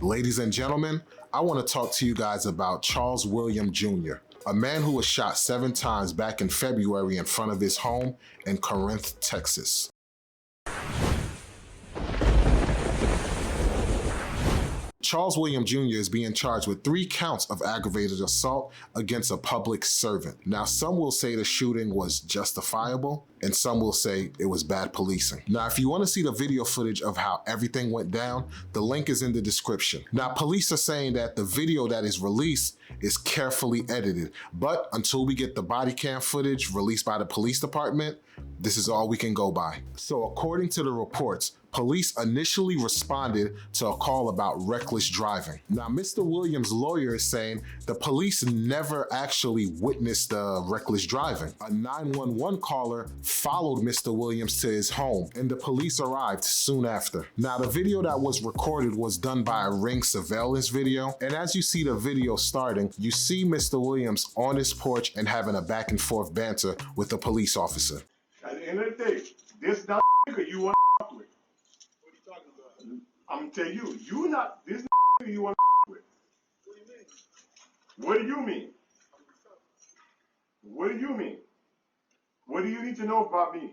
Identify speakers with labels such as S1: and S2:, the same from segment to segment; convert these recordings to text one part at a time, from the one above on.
S1: Ladies and gentlemen, I want to talk to you guys about Charles William Jr., a man who was shot 7 times back in February in front of his home in Corinth, Texas. Charles William Jr. is being charged with 3 counts of aggravated assault against a public servant. Now, some will say the shooting was justifiable, and some will say it was bad policing. Now, if you want to see the video footage of how everything went down, the link is in the description. Now, police are saying that the video that is released is carefully edited, but until we get the body cam footage released by the police department, this is all we can go by. So according to the reports, police initially responded to a call about reckless driving. Now, Mr. Williams' lawyer is saying the police never actually witnessed the reckless driving. A 911 caller followed Mr. Williams to his home, and the police arrived soon after. Now, the video that was recorded was done by a Ring surveillance video, and as you see the video starting, you see Mr. Williams on his porch and having a back and forth banter with a police officer.
S2: At the end of the day, this not nigga you want to with. What are you talking about? I'm gonna tell you, you not this nigga you want to with. What do you mean? What do you mean? What do you mean? What do you need to know about me?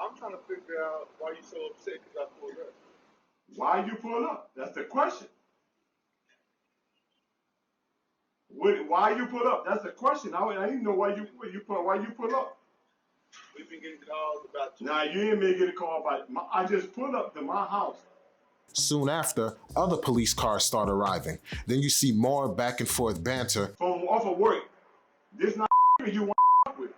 S3: I'm trying to figure out why you so upset because I pulled up.
S2: Why you pull up? That's the question. Why you pull up? That's the question. I need to know why you pull up.
S3: We've been getting calls about you.
S2: Nah, you ain't make it a call about I just pulled up to my house.
S1: Soon after, other police cars start arriving. Then you see more back and forth banter.
S2: From off of work. This not you want with.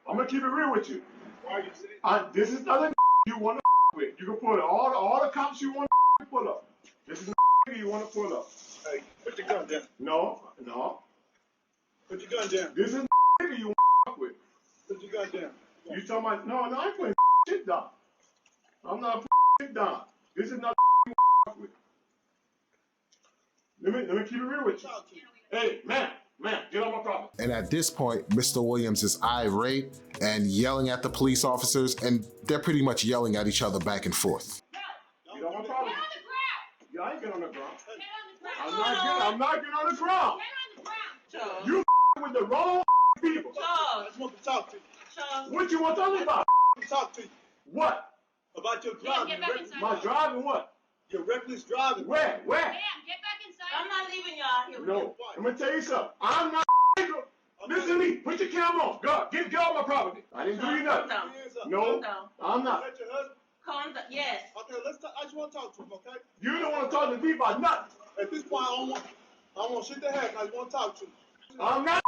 S2: I'm gonna keep it real with you.
S3: Why are you sitting?
S2: This is not you want with. You can pull it. All the cops you want to pull up. This is not you want to pull up.
S3: Hey, put your gun down.
S2: No.
S3: Put your gun down.
S2: This is you want with.
S3: Put your gun down.
S2: You talking about, no, I ain't putting shit down. I'm not putting shit down. This is not you with. Let me keep it real with you. Hey, man, get on my property.
S1: And at this point, Mr. Williams is irate and yelling at the police officers, and they're pretty much yelling at each other back and forth.
S2: Get on my property.
S4: Get on the ground.
S2: Yeah, I ain't get on the ground.
S4: Get on the ground.
S2: I'm not getting on the ground.
S4: Get on the ground.
S2: You with the wrong people.
S3: I just want to talk to you.
S2: What you want to talk about?
S3: I want to talk to you
S2: What?
S3: about your
S4: Yeah,
S3: driving.
S4: get back inside.
S2: My driving what?
S3: Your reckless driving.
S2: Where?
S4: Damn, get back inside. I'm not leaving y'all here with you.
S2: No, I'm gonna tell you something. I'm not. Listen to me. Put your camera on. Go. Get off my property. I didn't do you nothing.
S4: Calm
S3: Hands up.
S2: No,
S4: down.
S2: I'm not.
S3: Let your husband.
S4: Calm down. Yes.
S3: Okay, let's talk. I just want to talk to him, okay?
S2: You don't want to talk to me about nothing.
S3: At this point, I don't want shit to happen. I just want to talk to him.
S2: I'm not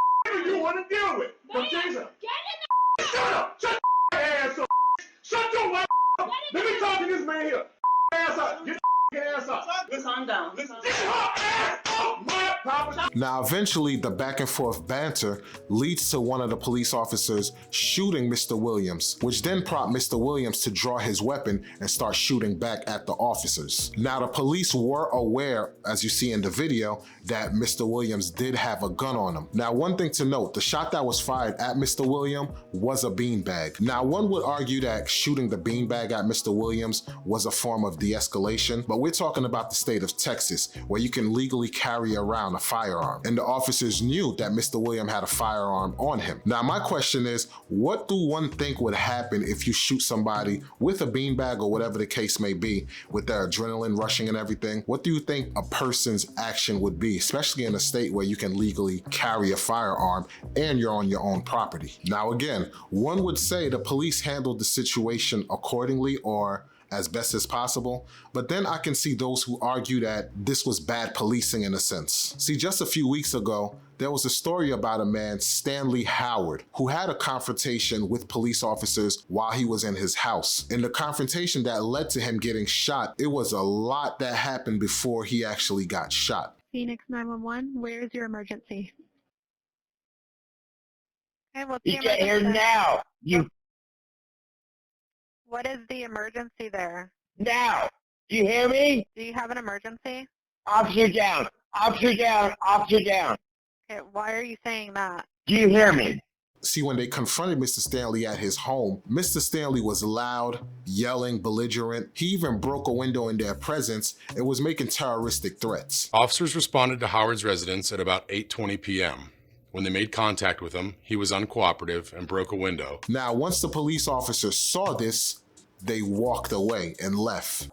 S2: you want to deal with. Let me tell you something.
S4: Get in
S2: Shut up. Shut your ass up. Shut your white up. Let me talk to this man here. Ass up. Get your ass up.
S4: the. Calm down.
S3: Listen.
S2: Get her ass off my property.
S1: Now, eventually, the back and forth banter leads to one of the police officers shooting Mr. Williams, which then prompted Mr. Williams to draw his weapon and start shooting back at the officers. Now, the police were aware, as you see in the video, that Mr. Williams did have a gun on him. Now, one thing to note, the shot that was fired at Mr. Williams was a beanbag. Now, one would argue that shooting the beanbag at Mr. Williams was a form of de-escalation, but we're talking about the state of Texas, where you can legally carry around a firearm, and the officers knew that Mr. Williams had a firearm on him. Now, my question is, what do one think would happen if you shoot somebody with a beanbag or whatever the case may be, with their adrenaline rushing and everything? What do you think a person's action would be, especially in a state where you can legally carry a firearm and you're on your own property? Now, again, one would say the police handled the situation accordingly or as best as possible, but then I can see those who argue that this was bad policing in a sense. See, just a few weeks ago, there was a story about a man, Stanley Howard, who had a confrontation with police officers while he was in his house. In the confrontation that led to him getting shot, it was a lot that happened before he actually got shot.
S5: Phoenix 911, where is your emergency? Okay, what's the
S6: You get here
S5: emergency?
S6: now. You
S5: What is the emergency there?
S6: now. Do you hear me?
S5: Do you have an emergency?
S6: Officer down. Officer down. Officer down.
S5: Okay, why are you saying that?
S6: Do you hear me?
S1: See, when they confronted Mr. Stanley at his home, Mr. Stanley was loud, yelling, belligerent. He even broke a window in their presence and was making terroristic threats.
S7: Officers responded to Howard's residence at about 8:20 p.m. When they made contact with him, he was uncooperative and broke a window.
S1: Now, once the police officers saw this, they walked away and left.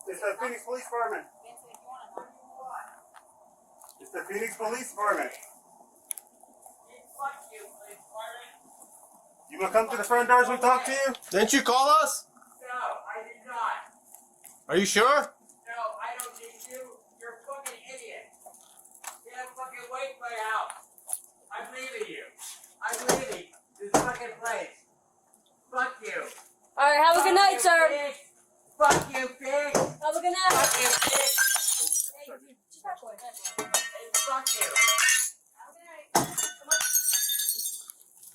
S3: It's the Phoenix Police Department. It's the Phoenix Police Department. You gonna come to the front doors and talk to you?
S8: Didn't you call us?
S9: No, I did not.
S8: Are you sure?
S9: No, I don't need you. You're a fucking idiot. Get a fucking away from my house. I'm leaving you. I'm leaving this fucking place. Fuck you.
S10: All right, have a good night, sir.
S9: Pig. Fuck you, pig.
S10: Have a good night.
S9: Fuck you, pig.
S10: Hey, just that boy.
S9: Hey, fuck you.
S10: Have a good night. Come on.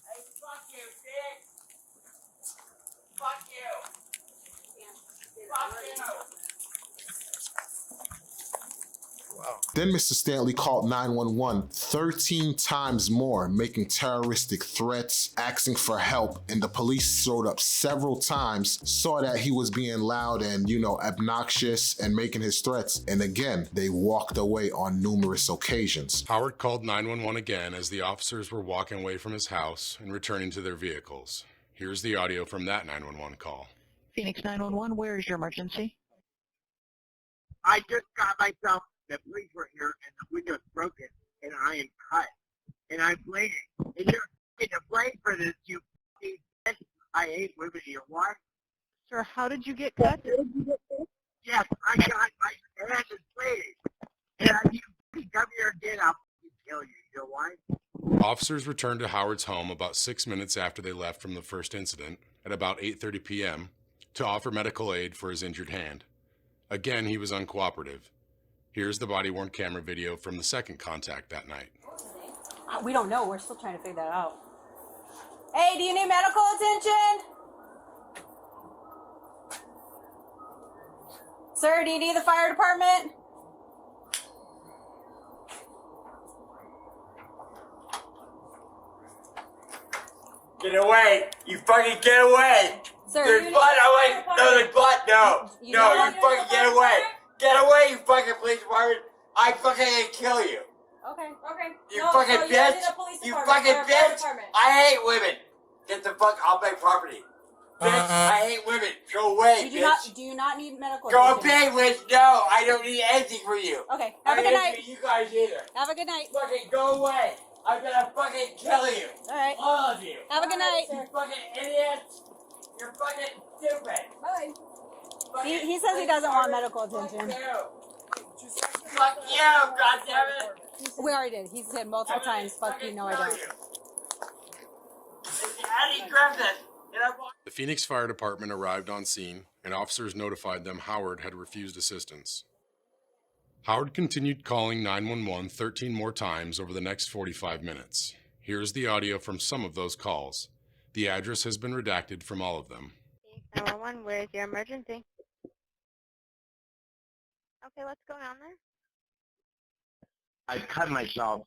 S9: Hey, fuck you, pig. Fuck you. Fuck you.
S1: Then Mr. Stanley called 911 13 times more, making terroristic threats, asking for help, and the police showed up several times, saw that he was being loud and, obnoxious and making his threats, and again, they walked away on numerous occasions.
S7: Howard called 911 again as the officers were walking away from his house and returning to their vehicles. Here's the audio from that 911 call.
S11: Phoenix 911, where is your emergency?
S6: I just got myself, the police were here, and the window's broken, and I am cut, and I'm bleeding. And you're getting to blame for this, you f***ing bitch. I hate women here. What?
S5: Sir, how did you get cut?
S6: Yes, I got my hand is bleeding. And if you f***ing come here again, I'll f***ing kill you. You know why?
S7: Officers returned to Howard's home about 6 minutes after they left from the first incident, at about 8:30 p.m., to offer medical aid for his injured hand. Again, he was uncooperative. Here's the body-worn camera video from the second contact that night.
S10: We don't know. We're still trying to figure that out. Hey, do you need medical attention? Sir, do you need the fire department?
S9: Get away! You fucking get away!
S10: Sir,
S9: There's
S10: you need
S9: blood!
S10: the
S9: Oh
S10: fire
S9: wait!
S10: department.
S9: No, there's blood! No!
S10: You
S9: No,
S10: don't
S9: you
S10: want to
S9: fucking
S10: know the
S9: get
S10: fire
S9: away!
S10: department?
S9: Get away, you fucking police department! I fucking gonna kill you!
S10: Okay.
S9: You
S10: No,
S9: fucking
S10: so you
S9: bitch!
S10: need a police
S9: You
S10: department
S9: fucking
S10: or a fire
S9: bitch!
S10: department.
S9: I hate women! Get the fuck off my property! Bitch, I hate women! Go away, bitch!
S10: Do you not need medical
S9: Go
S10: attention?
S9: away, witch! No! I don't need anything from you!
S10: Okay.
S9: I
S10: Have a
S9: don't
S10: good
S9: need
S10: night.
S9: you guys either!
S10: Have a good night.
S9: Fucking go away! I'm gonna fucking kill you!
S10: All right.
S9: All of you!
S10: Have a good night.
S9: You fucking idiots! You're fucking stupid!
S10: Bye.
S9: Fucking
S10: He says he doesn't want medical attention.
S9: Fuck you! Fuck you! Goddammit!
S10: We already did. He said multiple times, fuck you, no I don't.
S9: It's Eddie Griffin! And I want
S7: The Phoenix Fire Department arrived on scene, and officers notified them Howard had refused assistance. Howard continued calling 911 13 more times over the next 45 minutes. Here's the audio from some of those calls. The address has been redacted from all of them.
S5: 911, where is your emergency? Okay, what's going on there?
S6: I cut myself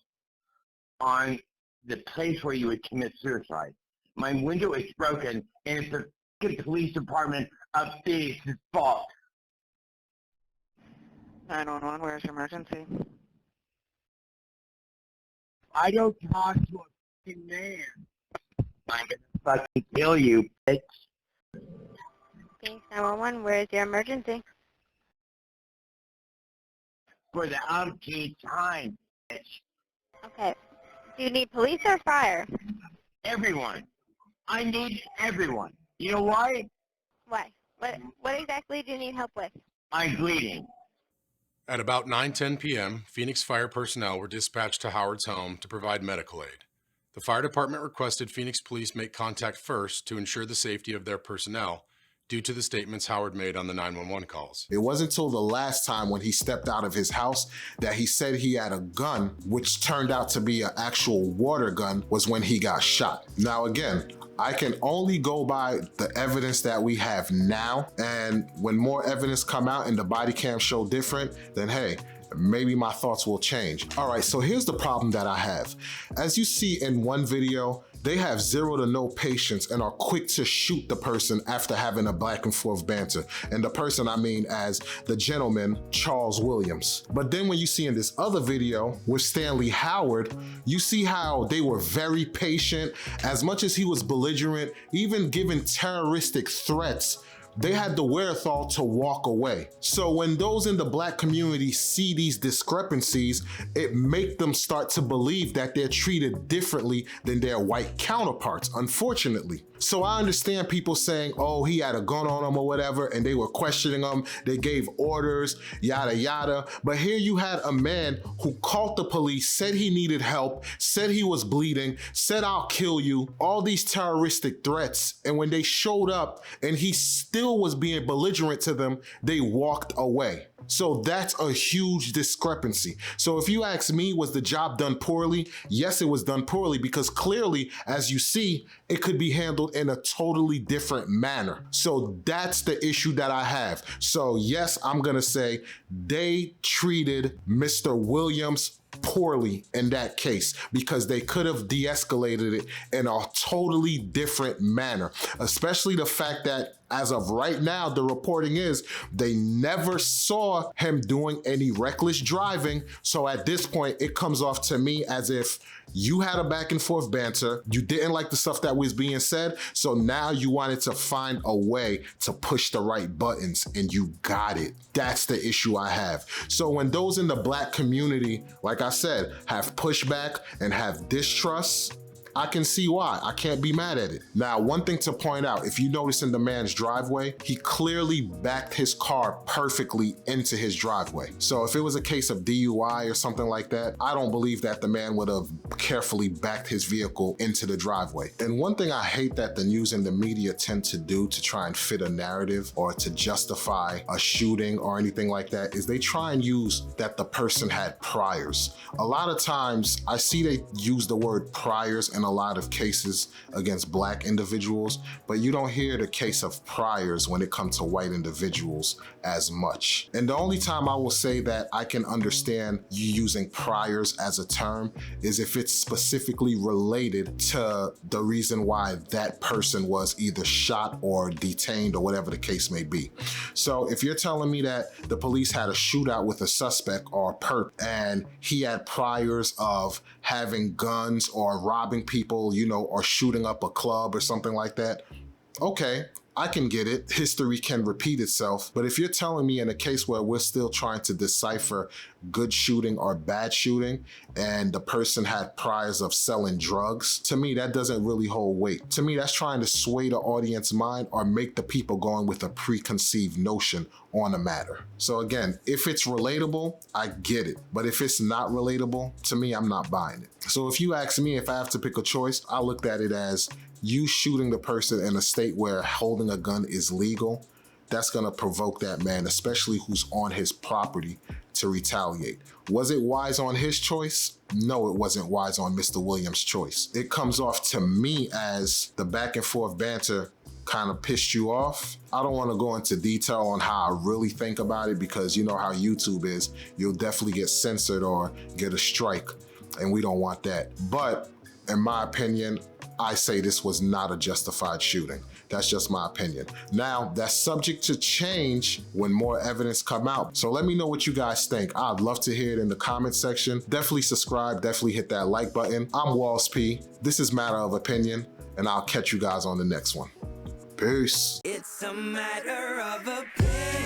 S6: on the place where you would commit suicide. My window is broken, and it's the f***ing police department of Phoenix's fault.
S11: 911, where's your emergency?
S6: I don't talk to a f***ing man. I'm gonna fucking kill you, bitch.
S5: Phoenix 911, where is your emergency?
S6: For the umpteenth time, bitch.
S5: Okay. Do you need police or fire?
S6: Everyone. I need everyone. You know why?
S5: Why? What exactly do you need help with?
S6: I'm bleeding.
S7: At about 9:10 p.m., Phoenix fire personnel were dispatched to Howard's home to provide medical aid. The fire department requested Phoenix police make contact first to ensure the safety of their personnel, due to the statements Howard made on the 911 calls.
S1: It wasn't until the last time when he stepped out of his house that he said he had a gun, which turned out to be an actual water gun, was when he got shot. Now again, I can only go by the evidence that we have now, and when more evidence come out and the body cam show different, then hey, maybe my thoughts will change. All right, so here's the problem that I have. As you see in one video, they have zero to no patience and are quick to shoot the person after having a back and forth banter. And the person I mean as the gentleman, Charles Williams. But then when you see in this other video with Stanley Howard, you see how they were very patient. As much as he was belligerent, even giving terroristic threats, they had the wherewithal to walk away. So when those in the Black community see these discrepancies, it make them start to believe that they're treated differently than their white counterparts, unfortunately. So I understand people saying, oh, he had a gun on him or whatever, and they were questioning him, they gave orders, yada, yada. But here you had a man who called the police, said he needed help, said he was bleeding, said I'll kill you, all these terroristic threats. And when they showed up and he still was being belligerent to them, they walked away. So that's a huge discrepancy. So if you ask me, was the job done poorly? Yes, it was done poorly, because clearly, as you see, it could be handled in a totally different manner. So that's the issue that I have. So yes, I'm gonna say they treated Mr. Williams poorly in that case, because they could have de-escalated it in a totally different manner, especially the fact that as of right now, the reporting is they never saw him doing any reckless driving. So at this point, it comes off to me as if you had a back and forth banter, you didn't like the stuff that was being said, so now you wanted to find a way to push the right buttons, and you got it. That's the issue I have. So when those in the Black community, like I said, have pushback and have distrust, I can see why. I can't be mad at it. Now, one thing to point out, if you notice in the man's driveway, he clearly backed his car perfectly into his driveway. So if it was a case of DUI or something like that, I don't believe that the man would have carefully backed his vehicle into the driveway. And one thing I hate that the news and the media tend to do to try and fit a narrative or to justify a shooting or anything like that is they try and use that the person had priors. A lot of times I see they use the word priors in a lot of cases against Black individuals, but you don't hear the case of priors when it comes to white individuals as much. And the only time I will say that I can understand you using priors as a term is if it's specifically related to the reason why that person was either shot or detained or whatever the case may be. So if you're telling me that the police had a shootout with a suspect or a perp and he had priors of having guns or robbing people, you know, or shooting up a club or something like that, okay, I can get it. History can repeat itself. But if you're telling me in a case where we're still trying to decipher good shooting or bad shooting, and the person had priors of selling drugs, to me, that doesn't really hold weight. To me, that's trying to sway the audience mind or make the people going with a preconceived notion on a matter. So again, if it's relatable, I get it. But if it's not relatable, to me, I'm not buying it. So if you ask me if I have to pick a choice, I looked at it as you shooting the person in a state where holding a gun is legal, that's gonna provoke that man, especially who's on his property, to retaliate. Was it wise on his choice? No, it wasn't wise on Mr. Williams' choice. It comes off to me as the back and forth banter kind of pissed you off. I don't want to go into detail on how I really think about it, because you know how YouTube is. You'll definitely get censored or get a strike, and we don't want that. But in my opinion, I say this was not a justified shooting. That's just my opinion. Now, that's subject to change when more evidence come out. So let me know what you guys think. I'd love to hear it in the comment section. Definitely subscribe, definitely hit that like button. I'm Walls P. This is Matter of Opinion, and I'll catch you guys on the next one. Peace.
S12: It's a matter of opinion.